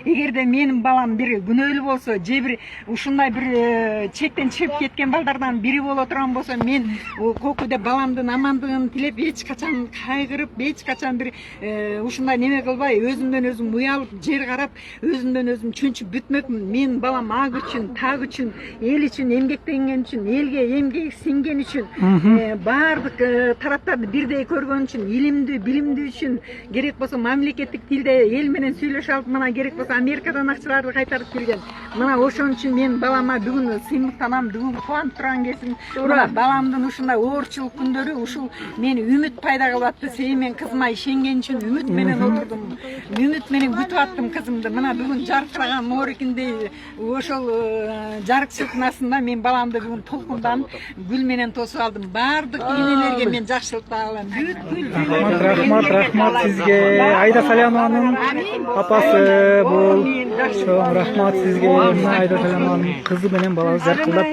Эгерде менин балам бир күнөөлүү болсо, же бир ушундай бир чектен чыгып кеткен балдардан бири боло турган болсо, мен көкүдө баламдын амандыгын тилеп, эч качан кайгырып, эч качан бир ушундай неме кылбай, өзүмдөн өзүм уялып, жер карап, өзүмдөн өзүм чөнчүп бүтмөкмүн. Менин балам ак үчүн, так үчүн, эл үчүн эмгектенген үчүн, элге эмгек сиңген үчүн, баардык тараптарды бирдей көргөн үчүн, илимдүү, билимдүү үчүн, керек болсо мамлекеттик тилде эл менен сүйлөшө алып, мына керек болсо Америкадан акчаларды кайтарып келген. Мына ошон үчүн мен балама бүгүн сыймыктанам, бүгүн кубанып турган кезим. Мына баламдын ушундай оорчулук күндөрү ушул мени үмүт пайда кылып атты. Себеби мен кызыма ишенген үчүн үмүт менен отурдум. Үмүт менен күтүп аттым кызымды. Мына бүгүн жаркыраган моорекиндей ошол жарыкчылыктын астында мен баламды бүгүн толкундан гүл менен тосуп алдым. Баардык энелерге мен жакшылык каалайм. Рахмат сизге. Айда Салянованын апасы бул. Чоң рахмат сизге. Айда Салянованын кызы менен баласы жаркылдап.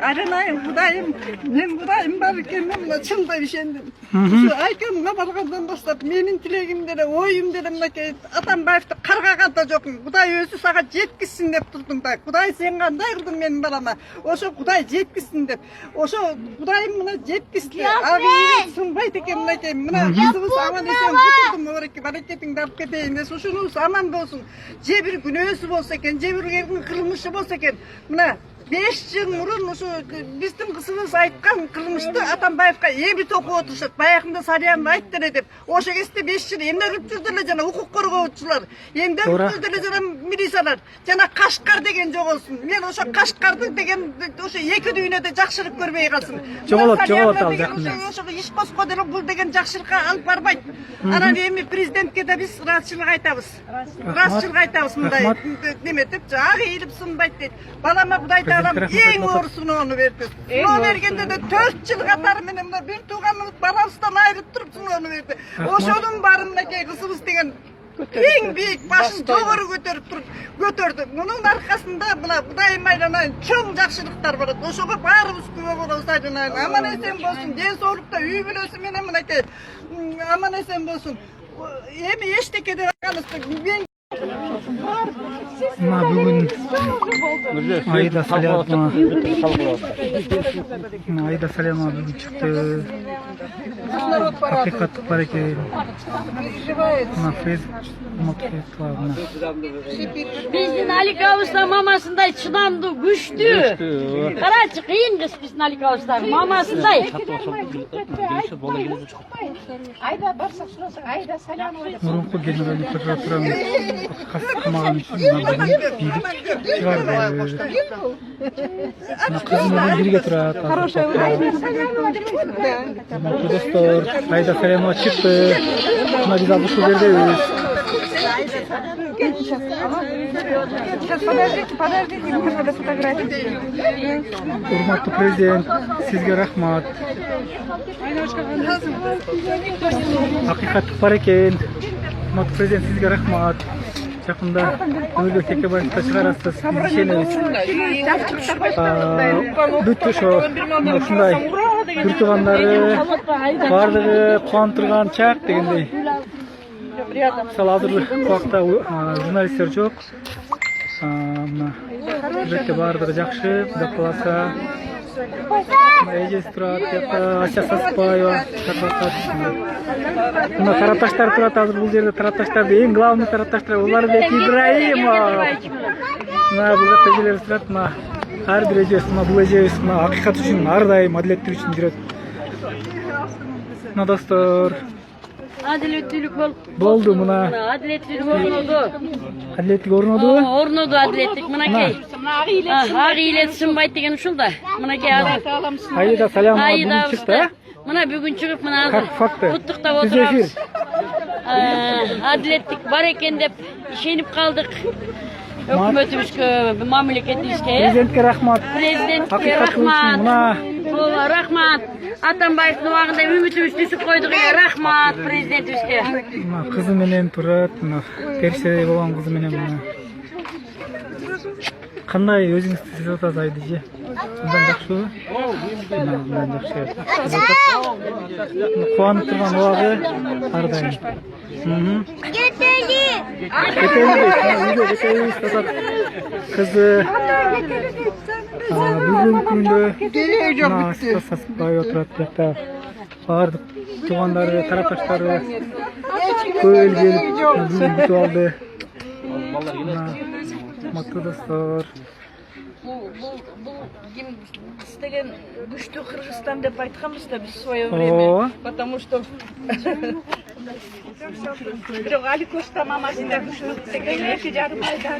Аранайым, Кудайым, мен Кудайым бар экенин мына чындап ишендим. Ушу Айкемге баргандан баштап менин тилегим деле, оюм деле мынакей Атамбаевди каргаган да жокмун. Кудай өзү сага жеткизсин деп турдум да. Кудай сен кандай кылдың менин балама? Ошо Кудай жеткизсин деп. Ошо Кудайым мына жеткизди. Аби сынбайт экен мынакей. Мына кызыбыз аман эсен кутулдум, ореке баракетиңди алып кетейин десе, ушунубуз аман болсун. Же бир күнөөсү болсо экен, же бир кылмышы болсо экен. Мына 5 жыл мурун ушу биздин кызыбыз айткан кылмышты Атамбаевга эбит окуп отурушат. Баягында Сариянов айтты эле деп. Ошо кезде 5 жыл эмне кылып жүрдү эле жана укук коргоочулар, эмне кылып жүрдү эле жана милициялар, жана Кашкар деген жоголсун. Мен ошо Кашкарды деген ошо эки дүйнөдө жакшылык көрбөй калсын. Жоголот ал жакында. Ошо иш коско деле бул деген жакшылыкка алып барбайт. Анан эми президентке да биз ыраазычылык айтабыз. Ыраазычылык айтабыз мындай неме деп, ак ийилип сунбайт дейт. Балама Кудай эң оорусуну ону берди. Сыноо бергенде де 4 жыл катары менен мына бир тууганыбыз балабыздан айрып туруп сыноону берди. Ошонун баары мынакей кызыбыз деген эң бийик башын жогору көтөрдү. Мунун аркасында мына Кудайым айланайын чоң жакшылыктар болот. Ошого баарыбыз күбө болобуз айланайын. Аман эсен болсун, ден соолукта үй бүлөсү менен мынакей аман эсен болсун. Эми эчтеке деп айтканыбыз Мына бүгүн Айда Салянова бүгүн чыкты. Акыйкаттык бар экен. Мына Биздин Алик абызда мамасындай чыдамдуу, күчтүү. Карачы, кыйын кыз биздин Алик абыздар мамасындай. Айда барсак сурасаң, Айда Салянова деп. Мурунку генеральный прокуратуранын кастырмаган үчүн кызы менен бирге турат. Достор, Айда Салянова чыкты. Мына биз алгычкы жердебиз. Подождите, мне надо фотографию. Урматтуу президент, сизге рахмат. Акыйкаттык бар экен. Урматтуу президент, сизге рахмат. Жакында Өмүрбек Текебаевди чыгарасыз, биз ишенебиз. Бүт ошо ушундай бир туугандары баардыгы кубанып турган чак дегендей. Мисалы азыркы убакта журналисттер жок. Мына бетте баардыгы жакшы, Кудай кааласа. Эжеси турат, Ася Саспаева, мына тарапташтар турат. Азыр бул жерде тарапташтарды эң главный тарапташтар Уларбек Ибраимов. Мына бул жакта эжелерибиз турат. Мына ар бир эжебиз, мына бул эжебиз мына акыйкат үчүн ар дайым адилеттик үчүн жүрөт. Мына достор, Адилеттүүлүк болду мына. Адилеттүүлүк орноду. Адилеттик орноду. Орноду адилеттик мынакей. Ак ийилет сынбайт деген ушул да. Мынакей Айда Салянова бүгүн чыкты. Мына бүгүн чыгып мына азыр факты. куттуктап отурабыз. Адилеттик бар экен деп ишенип калдык. Өкмөтүбүзгө, мамлекетибизге. Президентке рахмат. Президентке рахмат. Рахмат. Атамбаевдин убагында үмүтүбүздү түзүп койдук. Рахмат президентибизге. Кызы менен турат, персе болгон кызы менен мына. Кандай өзүңүз сезип атасыз Айдыжы? Мындан жакшыбы? Мындан жакшы. Кубанып турган убагы ар дайым. кетебиз атат кызы бүгүнкү күндө сасыкбай отурат бияқта баардык туугандары тарапташтары көп эл келип бүгүн күтүп алды. Урматтуу достор, Бұл ким істеген күшті Қырғызстан деп айтқанбыз да біз в свое время, потому что Жоқ, Аликошта мамасында күшті істеген 2 жарым айда.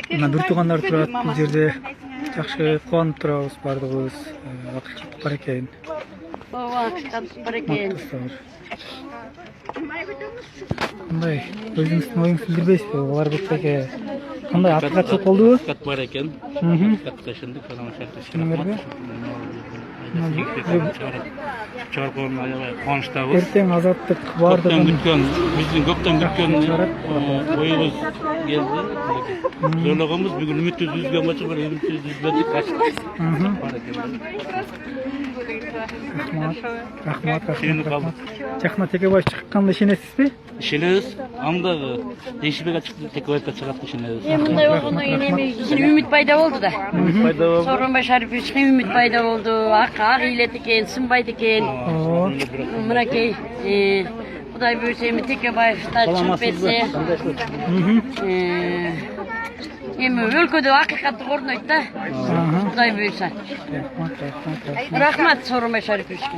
мына бир туугандар турат бул жерде. Жакшы кубанып турабыз баардыгыбыз. Акыйкат бар экен. бар екен. Кандай өзүңүздүн оюңузду билдирбейсизби? Алар бектеге кандай акыйкатчылык болдубу? Акыйкат бар экен. Акыйкатка ишендик, анан Түшүнүңөрбү? чаркоонун аябай кубанычтабыз. Эртең азаттык баардыгын Биздин көптөн күткөн оюбуз келди. Ойлогонбуз бүгүн үмүтүбүз үзгөн болчу, бирок үмүтүбүздү үзбөдүк, ачтык. Рахмат. Жакына Текебаев чыкканда ишенесизби? Ишенебиз. Андагы Ешибек чыкты, Текебаевка чыгат ишенебиз. Мындай болгондон кийин эми кичине үмүт пайда болду да. Сооронбай Шариповичке үмүт пайда болду. Ак ыйлет экен, сынбайт экен. Мынакей Кудай буйрса эми Текебаев да чыгып кетсе. Эми өлкөдө акыйкатты корнойт да. Кудай буйрса. Рахмат Сооронбай Шариповичке.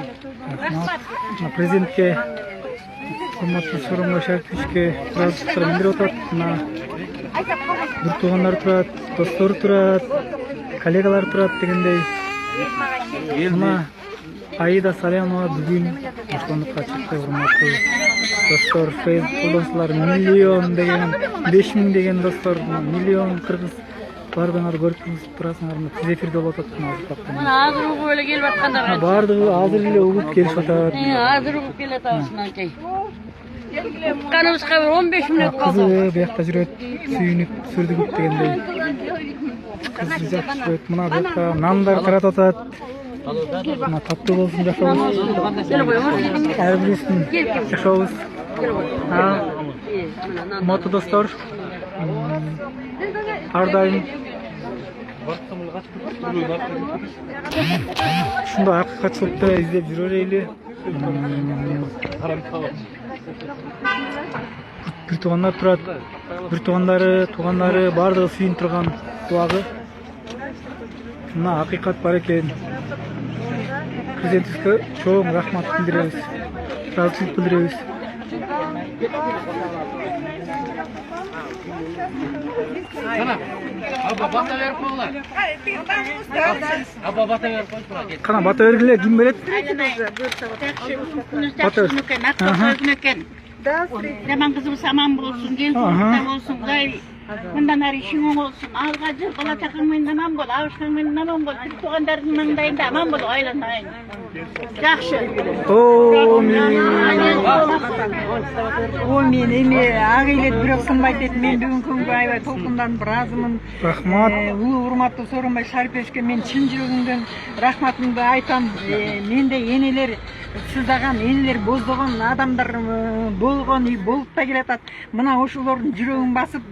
Президентке, урматтуу Сооронбай Шариповичке ыраазычылыктарын билдирип атат. Бир туугандар турат, достор турат, коллегалар турат дегендей. Мына Аида Салянова бүгүн баштандыкка чыкты, урматтуу достор. Facebook колдонуучулар миллион деген, 5000 деген достор, миллион кыргыз бардыңар көрүп турасыңар. Тиз эфирде болуп атат. Мына азыр угуп эле келип аткандар. Бардыгы азыр эле угуп келип атат. Азыр угуп келатабыз мынакей. Каныбызга 15 мүнөт калды. Кызы биякта жүрөт, сүйүнүп, сүрдүгүп дегендей. Кызы жакшы жүрөт. Мына биякта нандар таратып атат. Мына таттуу болсун, жашообуз. Ар бирибиздин жашообуз. Урматтуу достор, ар дайым ушундай акыйкатчылыкты издеп жүрө элейли. Бир туугандар турат, бир туугандары баардыгы сүйүнүп турган убагы. Мына акыйкат бар экен. Президентибизге чоң рахмат билдиребиз. Ыраазычылык билдиребиз. Кана бата бергиле, ким берет? Жаман кызыбыз аман болсун, келболсун болсун, Кудай мындан ары ишиң болсун. Алга жыл бала чакаң менен аман бол, абышкаң менен аман бол, тиrik туугандарыңдын маңдайында аман бол, айланайын. Жакшы. Мен эми ак ыйлет бирок сынбайт дейт. Мен бүгүнкү күнгө аябай толкунданып ыраазымын. Рахмат. Улуу урматтуу Сооронбай Шариповичке мен чын жүрөгүмдөн рахматымды айтам. Менде энелер сыздаган, энелер боздогон адамдар болгон, болуп да келатат. Мына ошолордун жүрөгүн басып